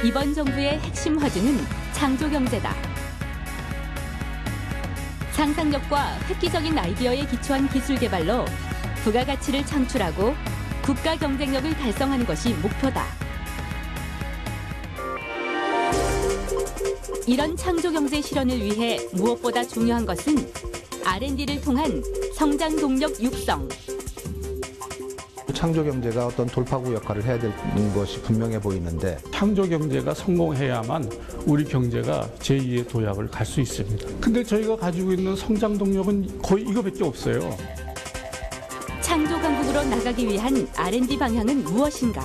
이번 정부의 핵심 화두는 창조경제다. 상상력과 획기적인 아이디어에 기초한 기술 개발로 부가가치를 창출하고 국가 경쟁력을 달성하는 것이 목표다. 이런 창조경제 실현을 위해 무엇보다 중요한 것은 R&D를 통한 성장 동력 육성. 창조경제가 어떤 돌파구 역할을 해야 되는 것이 분명해 보이는데, 창조경제가 성공해야만 우리 경제가 제2의 도약을 갈 수 있습니다. 근데 저희가 가지고 있는 성장 동력은 거의 이거밖에 없어요. 창조 강국으로 나가기 위한 R&D 방향은 무엇인가?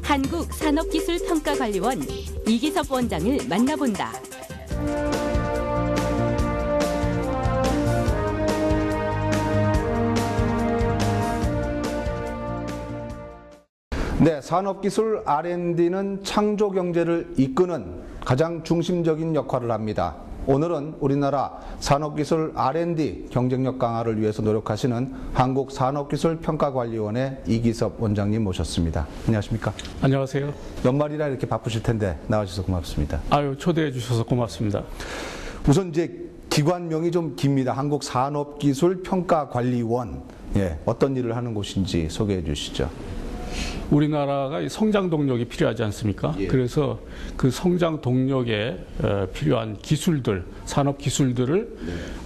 한국산업기술평가관리원 이기섭 원장을 만나본다. 네, 산업기술 R&D는 창조경제를 이끄는 가장 중심적인 역할을 합니다. 오늘은 우리나라 산업기술 R&D 경쟁력 강화를 위해서 노력하시는 한국산업기술평가관리원의 이기섭 원장님 모셨습니다. 안녕하십니까? 안녕하세요. 연말이라 이렇게 바쁘실 텐데 나와주셔서 고맙습니다. 아유, 초대해 주셔서 고맙습니다. 우선 이제 기관명이 좀 깁니다. 한국산업기술평가관리원. 예, 어떤 일을 하는 곳인지 소개해 주시죠. 우리나라가 성장 동력이 필요하지 않습니까? 예. 그래서 그 성장 동력에 필요한 기술들, 산업 기술들을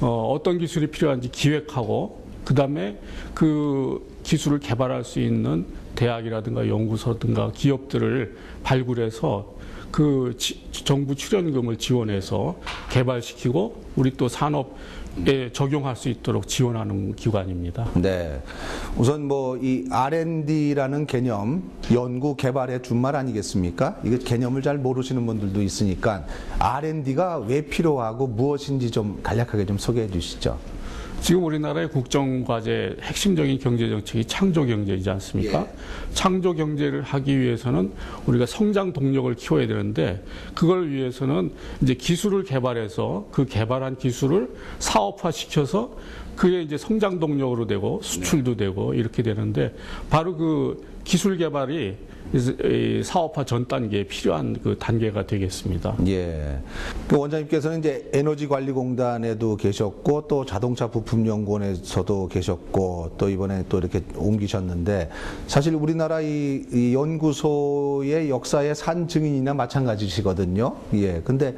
어떤 기술이 필요한지 기획하고, 그다음에 그 기술을 개발할 수 있는 대학이라든가 연구소든가 기업들을 발굴해서 그 정부 출연금을 지원해서 개발시키고 우리 또 산업에 적용할 수 있도록 지원하는 기관입니다. 네, 우선 뭐 이 R&D라는 개념, 연구 개발의 준말 아니겠습니까? 이게 개념을 잘 모르시는 분들도 있으니까 R&D가 왜 필요하고 무엇인지 좀 간략하게 좀 소개해 주시죠. 지금 우리나라의 국정과제 핵심적인 경제정책이 창조경제이지 않습니까? 예. 창조경제를 하기 위해서는 우리가 성장 동력을 키워야 되는데, 그걸 위해서는 이제 기술을 개발해서 그 개발한 기술을 사업화시켜서 그게 이제 성장 동력으로 되고 수출도 되고 이렇게 되는데, 바로 그 기술 개발이 사업화 전 단계에 필요한 그 단계가 되겠습니다. 예. 그 원장님께서는 이제 에너지관리공단에도 계셨고 또 자동차 부품연구원에서도 계셨고 또 이번에 또 이렇게 옮기셨는데, 사실 우리나라 이 연구소의 역사의 산 증인이나 마찬가지시거든요. 예. 근데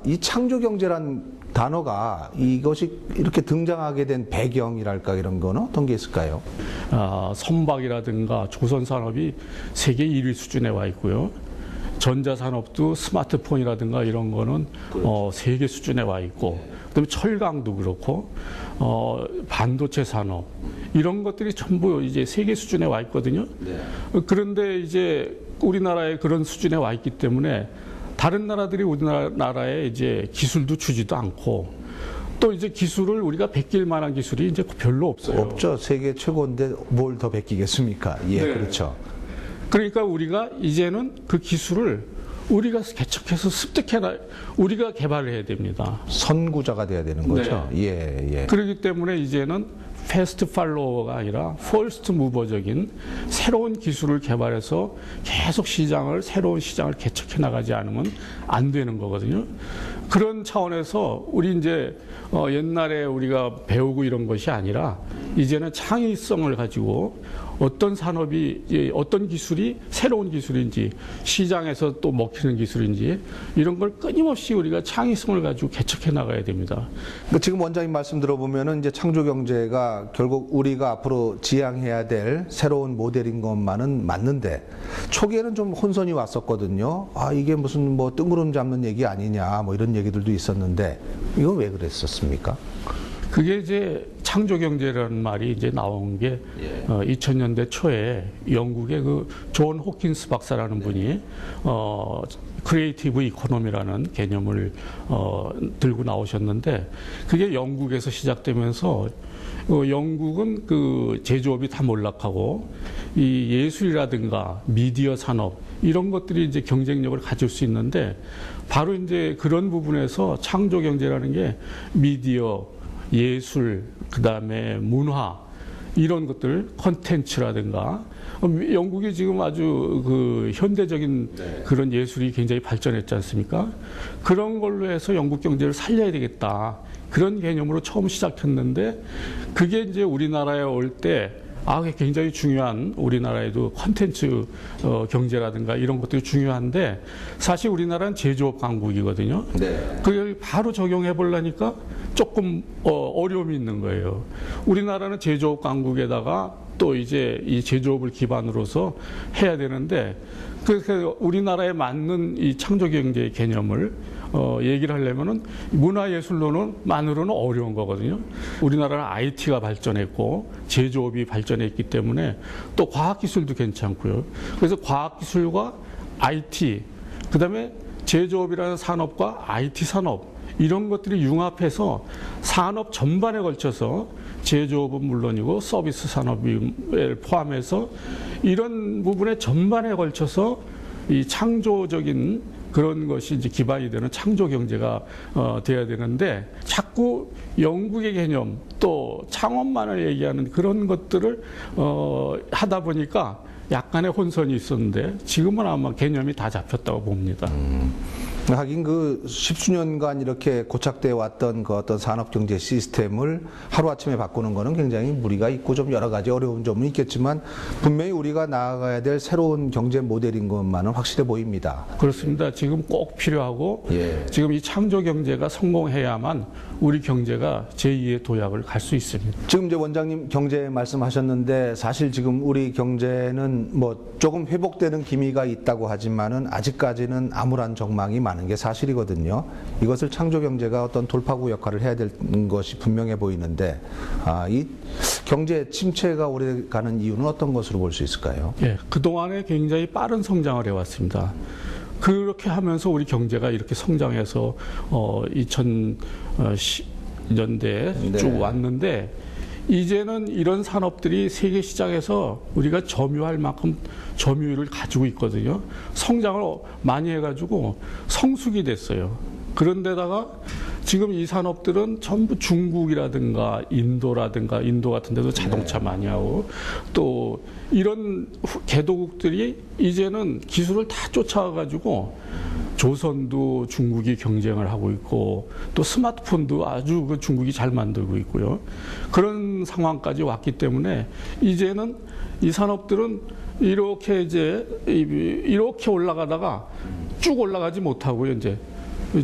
이 창조경제란 단어가 이것이 이렇게 등장하게 된 배경이랄까 이런 거는 어떤 게 있을까요? 선박이라든가 조선산업이 세계 1위 수준에 와 있고요. 전자산업도 스마트폰이라든가 이런 거는 세계 수준에 와 있고, 그다음에 철강도 그렇고 반도체 산업 이런 것들이 전부 이제 세계 수준에 와 있거든요. 네. 그런데 이제 우리나라에 그런 수준에 와 있기 때문에 다른 나라들이 우리나라에 이제 기술도 주지도 않고, 또 이제 기술을 우리가 베낄 만한 기술이 이제 별로 없어요. 없죠. 세계 최고인데 뭘 더 베끼겠습니까? 예, 네. 그렇죠. 그러니까 우리가 이제는 그 기술을 우리가 개척해서 우리가 개발을 해야 됩니다. 선구자가 돼야 되는 거죠. 네. 예, 예. 그렇기 때문에 이제는 패스트 팔로워가 아니라 퍼스트 무버적인 새로운 기술을 개발해서 계속 새로운 시장을 개척해 나가지 않으면 안 되는 거거든요. 그런 차원에서 우리 이제 옛날에 우리가 배우고 이런 것이 아니라 이제는 창의성을 가지고 어떤 산업이 어떤 기술이 새로운 기술인지, 시장에서 또 먹히는 기술인지, 이런 걸 끊임없이 우리가 창의성을 가지고 개척해 나가야 됩니다. 그러니까 지금 원장님 말씀 들어보면은 이제 창조경제가 결국 우리가 앞으로 지향해야 될 새로운 모델인 것만은 맞는데, 초기에는 좀 혼선이 왔었거든요. 이게 무슨 뭐 뜬구름 잡는 얘기 아니냐 뭐 이런 얘기들도 있었는데, 이건 왜 그랬었습니까? 그게 이제 창조경제라는 말이 이제 나온 게 2000년대 초에 영국의 그 존 호킨스 박사라는 분이 크리에이티브 이코노미라는 개념을 들고 나오셨는데, 그게 영국에서 시작되면서 영국은 그 제조업이 다 몰락하고 이 예술이라든가 미디어 산업 이런 것들이 이제 경쟁력을 가질 수 있는데, 바로 이제 그런 부분에서 창조 경제라는 게 미디어, 예술, 그다음에 문화 이런 것들 콘텐츠라든가 영국이 지금 아주 그 현대적인 그런 예술이 굉장히 발전했지 않습니까? 그런 걸로 해서 영국 경제를 살려야 되겠다. 그런 개념으로 처음 시작했는데 그게 이제 우리나라에 올 때 굉장히 중요한 우리나라에도 콘텐츠 경제라든가 이런 것들이 중요한데 사실 우리나라는 제조업 강국이거든요. 네. 그걸 바로 적용해 보려니까 조금 어려움이 있는 거예요. 우리나라는 제조업 강국에다가 또 이제 이 제조업을 기반으로서 해야 되는데 그래서 우리나라에 맞는 이 창조경제의 개념을 얘기를 하려면은 문화예술로는만으로는 어려운 거거든요. 우리나라는 IT가 발전했고 제조업이 발전했기 때문에 또 과학기술도 괜찮고요. 그래서 과학기술과 IT, 그다음에 제조업이라는 산업과 IT 산업 이런 것들이 융합해서 산업 전반에 걸쳐서 제조업은 물론이고 서비스 산업을 포함해서 이런 부분의 전반에 걸쳐서 이 창조적인 그런 것이 이제 기반이 되는 창조 경제가 돼야 되는데 자꾸 영국의 개념 또 창업만을 얘기하는 그런 것들을 하다 보니까 약간의 혼선이 있었는데 지금은 아마 개념이 다 잡혔다고 봅니다. 하긴 그 십수년간 이렇게 고착되어 왔던 그 어떤 산업경제 시스템을 하루아침에 바꾸는 거는 굉장히 무리가 있고 좀 여러 가지 어려운 점은 있겠지만 분명히 우리가 나아가야 될 새로운 경제 모델인 것만은 확실해 보입니다. 그렇습니다. 지금 꼭 필요하고 지금 이 창조 경제가 성공해야만 우리 경제가 제2의 도약을 갈 수 있습니다. 지금 이제 원장님 경제 말씀하셨는데 사실 지금 우리 경제는 뭐 조금 회복되는 기미가 있다고 하지만은 아직까지는 암울한 전망이 많은 게 사실이거든요. 이것을 창조 경제가 어떤 돌파구 역할을 해야 될 것이 분명해 보이는데 이 경제 침체가 오래가는 이유는 어떤 것으로 볼 수 있을까요? 그동안에 굉장히 빠른 성장을 해왔습니다. 그렇게 하면서 우리 경제가 이렇게 성장해서 2010년대에 쭉 왔는데 이제는 이런 산업들이 세계 시장에서 우리가 점유할 만큼 점유율을 가지고 있거든요. 성장을 많이 해가지고 성숙이 됐어요. 그런데다가 지금 이 산업들은 전부 중국이라든가 인도 같은 데도 자동차 많이 하고 또 이런 개도국들이 이제는 기술을 다 쫓아가가지고 조선도 중국이 경쟁을 하고 있고 또 스마트폰도 아주 그 중국이 잘 만들고 있고요. 그런 상황까지 왔기 때문에 이제는 이 산업들은 이렇게 올라가다가 쭉 올라가지 못하고요. 이제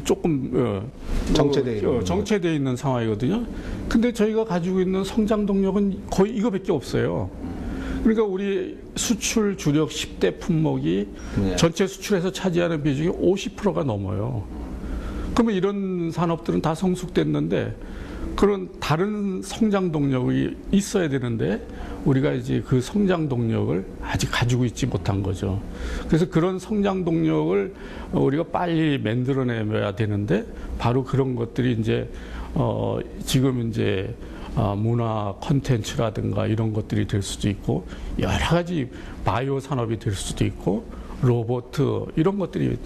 조금 정체되어 있는 상황이거든요. 근데 저희가 가지고 있는 성장 동력은 거의 이거밖에 없어요. 그러니까 우리 수출 주력 10대 품목이 전체 수출에서 차지하는 비중이 50%가 넘어요. 그러면 이런 산업들은 다 성숙됐는데 그런 다른 성장 동력이 있어야 되는데 우리가 이제 그 성장 동력을 아직 가지고 있지 못한 거죠. 그래서 그런 성장 동력을 우리가 빨리 만들어내야 되는데 바로 그런 것들이 이제 지금 이제 문화 콘텐츠라든가 이런 것들이 될 수도 있고 여러 가지 바이오 산업이 될 수도 있고 로봇 이런 것들이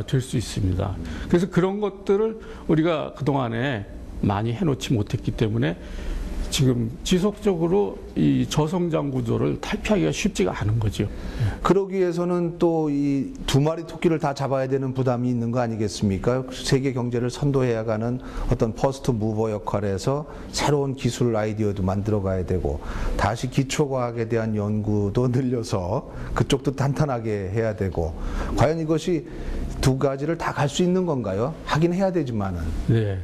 될 수 있습니다. 그래서 그런 것들을 우리가 그동안에 많이 해놓지 못했기 때문에 지금 지속적으로 이 저성장 구조를 탈피하기가 쉽지가 않은 거죠. 그러기 위해서는 또 이 두 마리 토끼를 다 잡아야 되는 부담이 있는 거 아니겠습니까? 세계 경제를 선도해야 가는 어떤 퍼스트 무버 역할에서 새로운 기술 아이디어도 만들어 가야 되고 다시 기초과학에 대한 연구도 늘려서 그쪽도 탄탄하게 해야 되고 과연 이것이 두 가지를 다 갈 수 있는 건가요? 하긴 해야 되지만은. 네.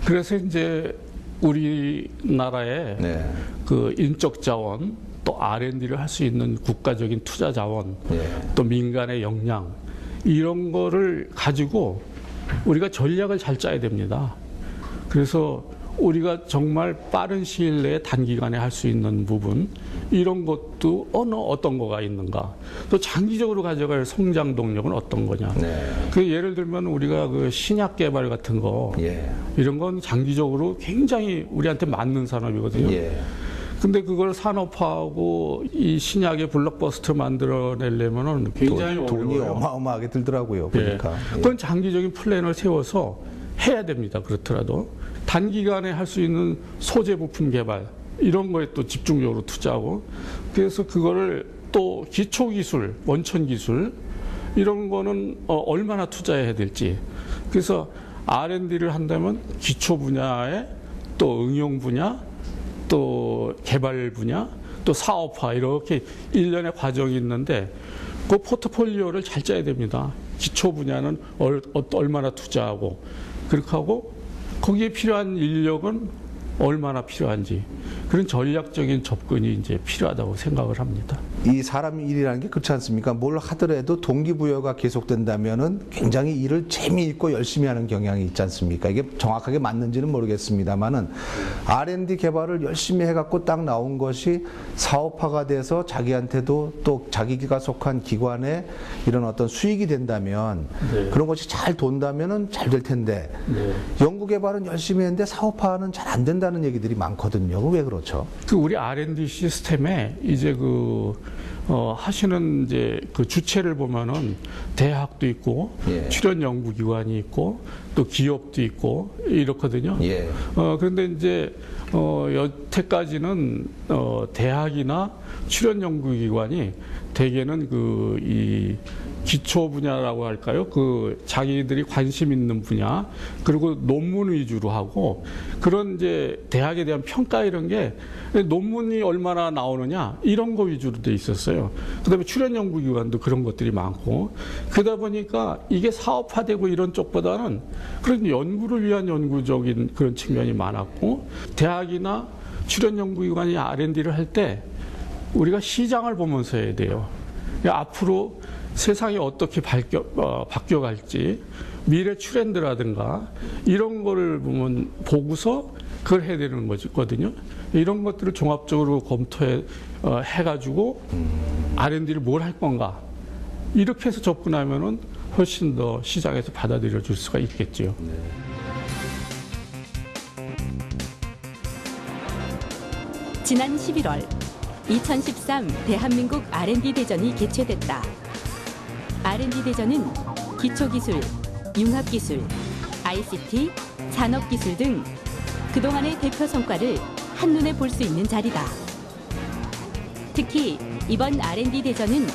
그래서 이제 우리나라의 그 인적 자원 또 R&D를 할 수 있는 국가적인 투자 자원 또 민간의 역량 이런 거를 가지고 우리가 전략을 잘 짜야 됩니다. 그래서 우리가 정말 빠른 시일 내에 단기간에 할 수 있는 부분 이런 것도 어떤 거가 있는가 또 장기적으로 가져갈 성장 동력은 어떤 거냐 그 예를 들면 우리가 그 신약 개발 같은 거 이런 건 장기적으로 굉장히 우리한테 맞는 산업이거든요. 근데 그걸 산업화하고 이 신약의 블록버스터 만들어내려면은 굉장히 돈이 어마어마하게 들더라고요. 보니까. 그건 장기적인 플랜을 세워서 해야 됩니다. 그렇더라도 단기간에 할 수 있는 소재 부품 개발 이런 거에 또 집중적으로 투자하고 그래서 그거를 또 기초기술, 원천기술 이런 거는 얼마나 투자해야 될지 그래서 R&D를 한다면 기초 분야에 또 응용 분야 또 개발 분야 또 사업화 이렇게 일련의 과정이 있는데 그 포트폴리오를 잘 짜야 됩니다. 기초 분야는 얼마나 투자하고 그렇게 하고 거기에 필요한 인력은 얼마나 필요한지 그런 전략적인 접근이 이제 필요하다고 생각을 합니다. 이 사람 일이라는 게 그렇지 않습니까? 뭘 하더라도 동기부여가 계속된다면은 굉장히 일을 재미있고 열심히 하는 경향이 있지 않습니까? 이게 정확하게 맞는지는 모르겠습니다만은 R&D 개발을 열심히 해갖고 딱 나온 것이 사업화가 돼서 자기한테도 또 자기가 속한 기관에 이런 어떤 수익이 된다면 네. 그런 것이 잘 돈다면은 잘 될 텐데 네. 연구 개발은 열심히 했는데 사업화는 잘 안 된다는 얘기들이 많거든요. 왜 그렇죠? 그 우리 R&D 시스템에 이제 하시는 이제 그 주체를 보면은 대학도 있고 예. 출연 연구기관이 있고 또 기업도 있고 이렇거든요. 예. 그런데 이제 여태까지는 대학이나 출연 연구기관이 대개는 이 기초 분야라고 할까요? 그 자기들이 관심 있는 분야 그리고 논문 위주로 하고 그런 이제 대학에 대한 평가 이런 게 논문이 얼마나 나오느냐 이런 거 위주로 돼 있었어요. 그다음에 출연 연구기관도 그런 것들이 많고 그러다 보니까 이게 사업화되고 이런 쪽보다는 그런 연구를 위한 연구적인 그런 측면이 많았고 대학이나 출연 연구기관이 R&D를 할 때 우리가 시장을 보면서 해야 돼요. 앞으로 세상이 어떻게 바뀌어갈지 미래 트렌드라든가 이런 거를 보고서 그걸 해야 되는 거거든요. 이런 것들을 종합적으로 해가지고 R&D를 뭘 할 건가 이렇게 해서 접근하면은 훨씬 더 시장에서 받아들여 줄 수가 있겠죠. 지난 11월 2013 대한민국 R&D 대전이 개최됐다. R&D 대전은 기초기술, 융합기술, ICT, 산업기술 등 그동안의 대표 성과를 한눈에 볼 수 있는 자리다. 특히 이번 R&D 대전은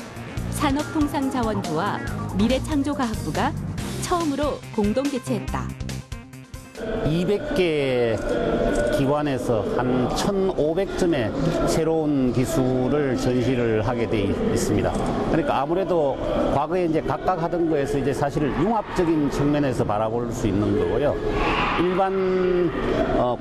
산업통상자원부와 미래창조과학부가 처음으로 공동 개최했다. 200개 기관에서 한 1,500점의 새로운 기술을 전시를 하게 돼 있습니다. 그러니까 아무래도 과거에 이제 각각 하던 거에서 이제 사실 융합적인 측면에서 바라볼 수 있는 거고요. 일반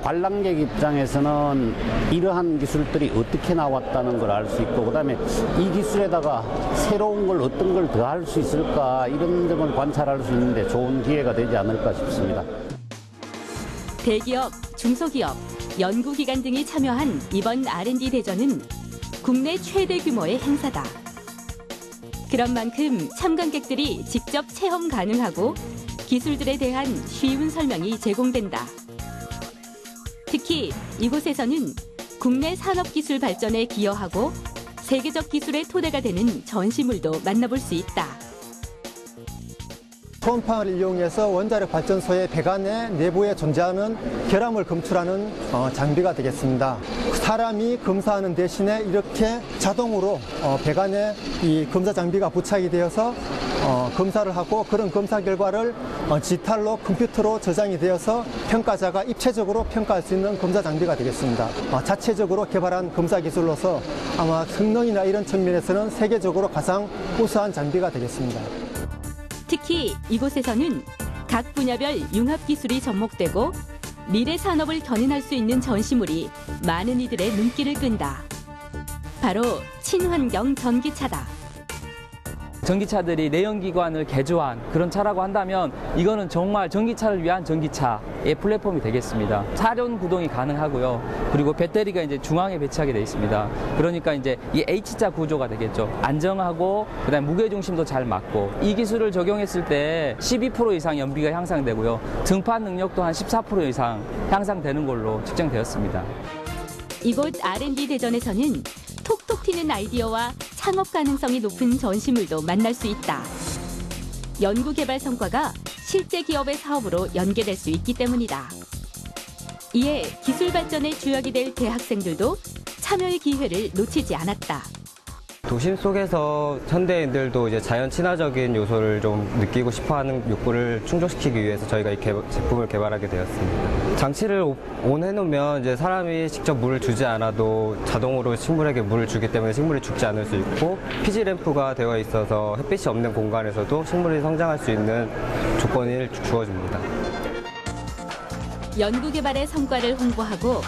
관람객 입장에서는 이러한 기술들이 어떻게 나왔다는 걸 알 수 있고 그다음에 이 기술에다가 새로운 걸 어떤 걸 더 할 수 있을까 이런 점을 관찰할 수 있는데 좋은 기회가 되지 않을까 싶습니다. 대기업, 중소기업, 연구기관 등이 참여한 이번 R&D 대전은 국내 최대 규모의 행사다. 그런 만큼 참관객들이 직접 체험 가능하고 기술들에 대한 쉬운 설명이 제공된다. 특히 이곳에서는 국내 산업기술 발전에 기여하고 세계적 기술의 토대가 되는 전시물도 만나볼 수 있다. 초음파를 이용해서 원자력 발전소의 배관의 내부에 존재하는 결함을 검출하는 장비가 되겠습니다. 사람이 검사하는 대신에 이렇게 자동으로 배관에 이 검사 장비가 부착이 되어서 검사를 하고 그런 검사 결과를 디지털로 컴퓨터로 저장이 되어서 평가자가 입체적으로 평가할 수 있는 검사 장비가 되겠습니다. 자체적으로 개발한 검사 기술로서 아마 성능이나 이런 측면에서는 세계적으로 가장 우수한 장비가 되겠습니다. 특히 이곳에서는 각 분야별 융합기술이 접목되고 미래 산업을 견인할 수 있는 전시물이 많은 이들의 눈길을 끈다. 바로 친환경 전기차다. 전기차들이 내연기관을 개조한 그런 차라고 한다면 이거는 정말 전기차를 위한 전기차의 플랫폼이 되겠습니다. 4륜 구동이 가능하고요. 그리고 배터리가 이제 중앙에 배치하게 되어 있습니다. 그러니까 이제 이 H자 구조가 되겠죠. 안정하고 그다음에 무게 중심도 잘 맞고 이 기술을 적용했을 때 12% 이상 연비가 향상되고요. 등판 능력도 한 14% 이상 향상되는 걸로 측정되었습니다. 이곳 R&D 대전에서는 톡톡 튀는 아이디어와 창업 가능성이 높은 전시물도 만날 수 있다. 연구개발 성과가 실제 기업의 사업으로 연계될 수 있기 때문이다. 이에 기술 발전의 주역이 될 대학생들도 참여의 기회를 놓치지 않았다. 도심 속에서 현대인들도 이제 자연 친화적인 요소를 좀 느끼고 싶어하는 욕구를 충족시키기 위해서 저희가 이 제품을 개발하게 되었습니다. 장치를 온 해놓으면 이제 사람이 직접 물을 주지 않아도 자동으로 식물에게 물을 주기 때문에 식물이 죽지 않을 수 있고, 피지 램프가 되어 있어서 햇빛이 없는 공간에서도 식물이 성장할 수 있는 조건을 주어줍니다. 연구개발의 성과를 홍보하고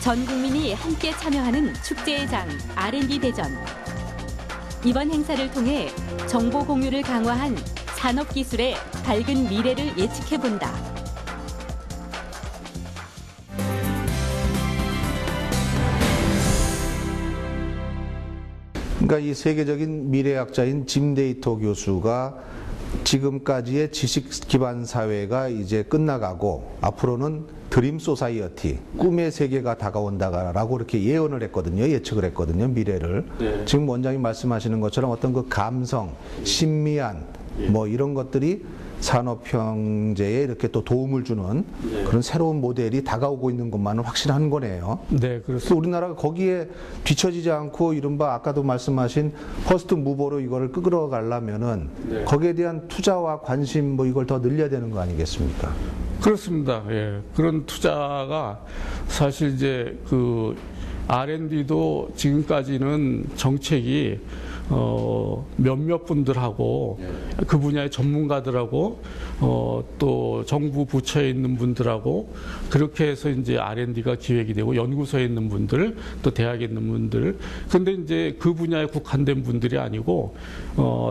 전 국민이 함께 참여하는 축제의 장 R&D 대전. 이번 행사를 통해 정보 공유를 강화한 산업기술의 밝은 미래를 예측해본다. 그러니까 이 세계적인 미래학자인 짐 데이터 교수가 지금까지의 지식 기반 사회가 이제 끝나가고 앞으로는 드림 소사이어티, 꿈의 세계가 다가온다라고 이렇게 예언을 했거든요. 예측을 했거든요. 미래를. 네. 지금 원장님 말씀하시는 것처럼 어떤 그 감성, 신미한 뭐 이런 것들이 산업 형제에 이렇게 또 도움을 주는 그런 새로운 모델이 다가오고 있는 것만은 확실한 거네요. 네, 그래서 그렇습니다. 우리나라가 거기에 뒤처지지 않고 이른바 아까도 말씀하신 퍼스트 무버로 이거를 끌어가려면은 거기에 대한 투자와 관심 뭐 이걸 더 늘려야 되는 거 아니겠습니까? 그렇습니다. 예. 그런 투자가 사실 이제 그 R&D도 지금까지는 정책이 몇몇 분들하고 그 분야의 전문가들하고 또 정부 부처에 있는 분들하고 그렇게 해서 이제 R&D가 기획이 되고 연구소에 있는 분들 또 대학에 있는 분들, 근데 이제 그 분야에 국한된 분들이 아니고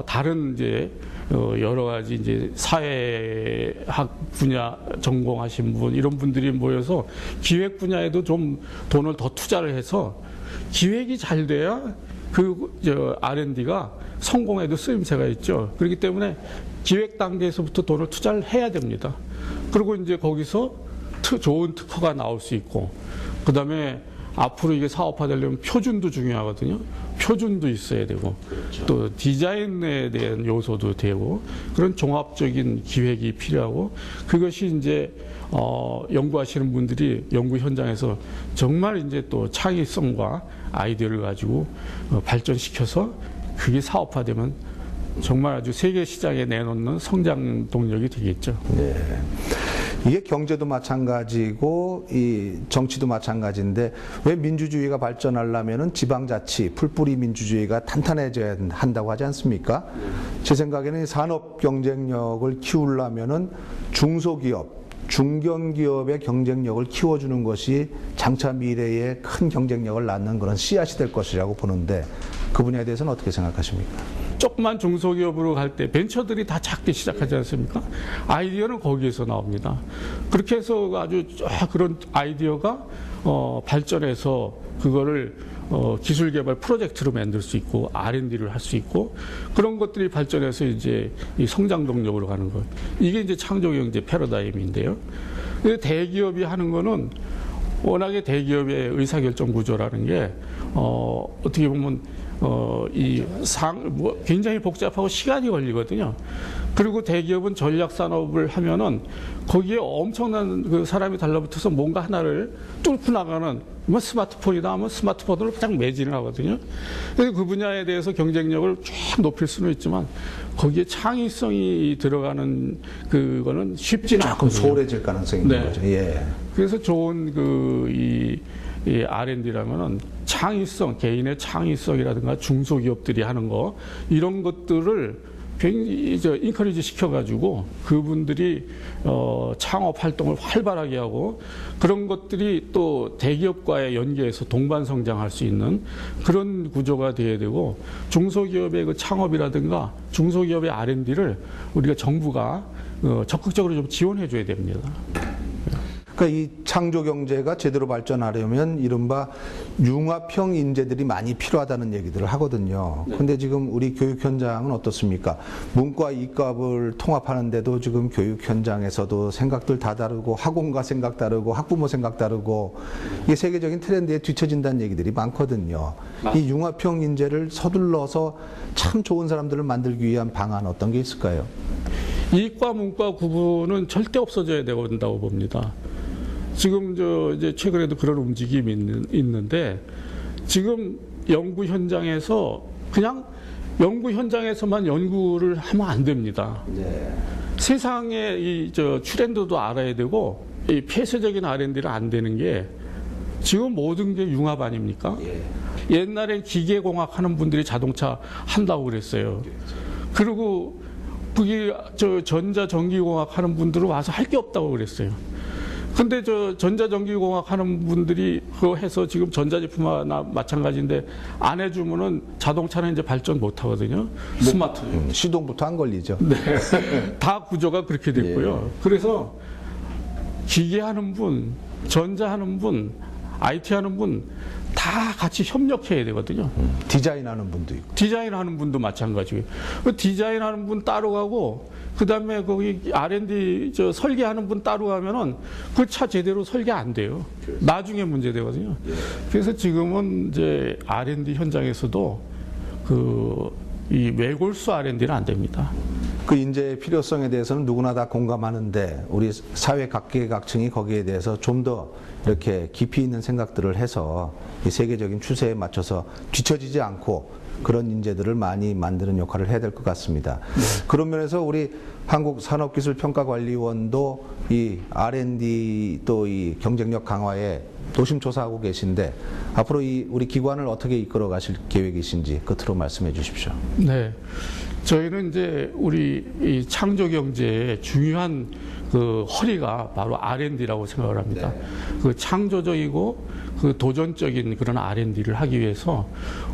다른 이제 여러 가지 이제 사회학 분야 전공하신 분 이런 분들이 모여서 기획 분야에도 좀 돈을 더 투자를 해서 기획이 잘 돼야 R&D가 성공에도 쓰임새가 있죠. 그렇기 때문에 기획 단계에서부터 돈을 투자를 해야 됩니다. 그리고 이제 거기서 좋은 특허가 나올 수 있고, 그 다음에 앞으로 이게 사업화되려면 표준도 중요하거든요. 표준도 있어야 되고, 또 디자인에 대한 요소도 되고, 그런 종합적인 기획이 필요하고, 그것이 이제 연구하시는 분들이 연구 현장에서 정말 이제 또 창의성과 아이디어를 가지고 발전시켜서 그게 사업화되면 정말 아주 세계 시장에 내놓는 성장 동력이 되겠죠. 네. 이게 경제도 마찬가지고 이 정치도 마찬가지인데 왜 민주주의가 발전하려면은 지방자치, 풀뿌리 민주주의가 탄탄해져야 한다고 하지 않습니까? 제 생각에는 산업 경쟁력을 키우려면은 중소기업, 중견기업의 경쟁력을 키워주는 것이 장차 미래의 큰 경쟁력을 낳는 그런 씨앗이 될 것이라고 보는데 그 분야에 대해서는 어떻게 생각하십니까? 조그만 중소기업으로 갈 때 벤처들이 다 작게 시작하지 않습니까? 아이디어는 거기에서 나옵니다. 그렇게 해서 아주 그런 아이디어가 발전해서 그거를 기술 개발 프로젝트로 만들 수 있고 R&D를 할 수 있고 그런 것들이 발전해서 이제 이 성장 동력으로 가는 거예요. 이게 이제 창조 경제 패러다임인데요. 근데 대기업이 하는 거는 워낙에 대기업의 의사결정 구조라는 게 어떻게 보면 굉장히 복잡하고 시간이 걸리거든요. 그리고 대기업은 전략 산업을 하면은 거기에 엄청난 그 사람이 달라붙어서 뭔가 하나를 뚫고 나가는 뭐 스마트폰이다 하면 스마트폰으로 가장 매진을 하거든요. 그래서 그 분야에 대해서 경쟁력을 쭉 높일 수는 있지만 거기에 창의성이 들어가는 그거는 쉽지는 않거든요. 조금 소홀해질 가능성이 있는 거죠. 예. 그래서 좋은 이 R&D라면은 창의성, 개인의 창의성이라든가 중소기업들이 하는 거 이런 것들을 굉장히 인커리지 시켜가지고 그분들이 창업 활동을 활발하게 하고 그런 것들이 또 대기업과의 연계해서 동반 성장할 수 있는 그런 구조가 돼야 되고 중소기업의 그 창업이라든가 중소기업의 R&D를 우리가 정부가 적극적으로 좀 지원해 줘야 됩니다. 그러니까 이 창조 경제가 제대로 발전하려면 이른바 융합형 인재들이 많이 필요하다는 얘기들을 하거든요. 근데 지금 우리 교육 현장은 어떻습니까? 문과 이과를 통합하는데도 지금 교육 현장에서도 생각들 다 다르고 학원가 생각 다르고 학부모 생각 다르고 이게 세계적인 트렌드에 뒤처진다는 얘기들이 많거든요. 이 융합형 인재를 서둘러서 참 좋은 사람들을 만들기 위한 방안 어떤 게 있을까요? 이과 문과 구분은 절대 없어져야 된다고 봅니다. 지금 이제 최근에도 그런 움직임이 있는데 지금 연구 현장에서 그냥 연구 현장에서만 연구를 하면 안 됩니다. 세상의 트렌드도 알아야 되고 이 폐쇄적인 R&D는 안 되는 게 지금 모든 게 융합 아닙니까? 옛날엔 기계공학 하는 분들이 자동차 한다고 그랬어요. 그리고 거기 전자전기공학 하는 분들은 와서 할 게 없다고 그랬어요. 근데 전자전기공학 하는 분들이 그거 해서 지금 전자제품하나 마찬가지인데 안 해주면은 자동차는 이제 발전 못 하거든요. 스마트. 시동부터 안 걸리죠. 네. 다 구조가 그렇게 됐고요. 그래서 기계 하는 분, 전자 하는 분, IT 하는 분 다 같이 협력해야 되거든요. 디자인하는 분도 있고. 디자인하는 분도 마찬가지고요. 디자인하는 분 따로 가고 그다음에 거기 R&D 설계하는 분 따로 가면은 그 차 제대로 설계 안 돼요. 나중에 문제 되거든요. 그래서 지금은 이제 R&D 현장에서도 이 외골수 R&D는 안 됩니다. 그 인재의 필요성에 대해서는 누구나 다 공감하는데 우리 사회 각계각층이 거기에 대해서 좀 더 이렇게 깊이 있는 생각들을 해서 이 세계적인 추세에 맞춰서 뒤처지지 않고 그런 인재들을 많이 만드는 역할을 해야 될 것 같습니다. 그런 면에서 우리 한국산업기술평가관리원도 이 R&D 또 이 경쟁력 강화에 노심초사하고 계신데 앞으로 우리 기관을 어떻게 이끌어 가실 계획이신지 끝으로 말씀해 주십시오. 네. 저희는 이제 우리 이 창조 경제의 중요한 그 허리가 바로 R&D라고 생각을 합니다. 그 창조적이고 그 도전적인 그런 R&D를 하기 위해서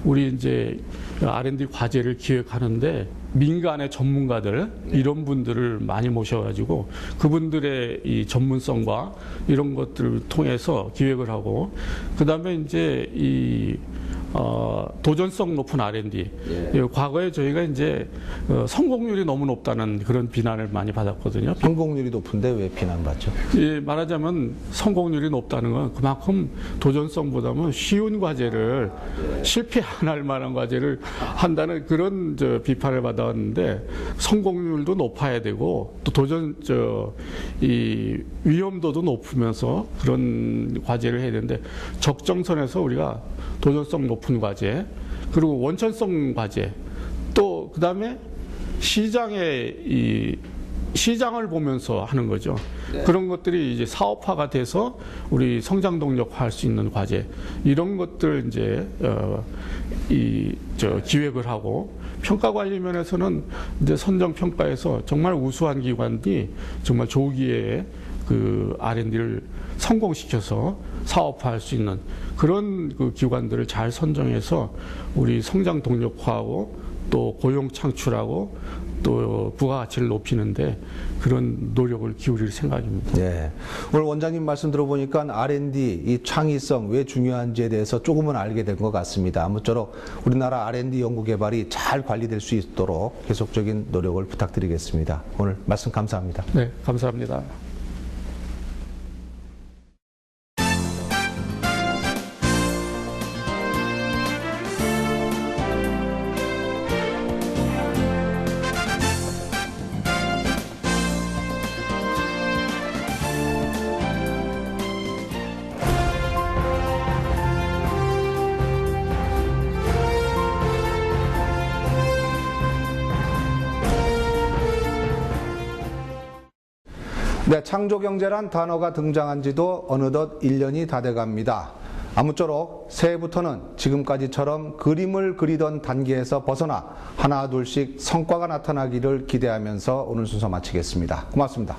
우리 이제 R&D 과제를 기획하는데 민간의 전문가들 이런 분들을 많이 모셔가지고 그분들의 이 전문성과 이런 것들을 통해서 기획을 하고 그다음에 이제 이 도전성 높은 R&D. 과거에 저희가 이제 성공률이 너무 높다는 그런 비난을 많이 받았거든요. 성공률이 높은데 왜 비난받죠? 예, 말하자면 성공률이 높다는 건 그만큼 도전성보다는 쉬운 과제를 실패 안 할 만한 과제를 한다는 그런 비판을 받았는데 성공률도 높아야 되고 또 이 위험도도 높으면서 그런 과제를 해야 되는데 적정선에서 우리가 도전성 높은 과제 그리고 원천성 과제 또 그다음에 시장을 보면서 하는 거죠. 그런 것들이 이제 사업화가 돼서 우리 성장 동력화할 수 있는 과제 이런 것들 이제 기획을 하고 평가 관리 면에서는 이제 선정 평가에서 정말 우수한 기관이 정말 조기에 그 R&D를 성공시켜서 사업화할 수 있는 그런 그 기관들을 잘 선정해서 우리 성장 동력화하고 또 고용 창출하고 또 부가가치를 높이는데 그런 노력을 기울일 생각입니다. 네. 오늘 원장님 말씀 들어보니까 R&D, 이 창의성 왜 중요한지에 대해서 조금은 알게 된 것 같습니다. 아무쪼록 우리나라 R&D 연구개발이 잘 관리될 수 있도록 계속적인 노력을 부탁드리겠습니다. 오늘 말씀 감사합니다. 네, 감사합니다. 네, 창조경제란 단어가 등장한 지도 어느덧 1년이 다 돼갑니다. 아무쪼록 새해부터는 지금까지처럼 그림을 그리던 단계에서 벗어나 하나 둘씩 성과가 나타나기를 기대하면서 오늘 순서 마치겠습니다. 고맙습니다.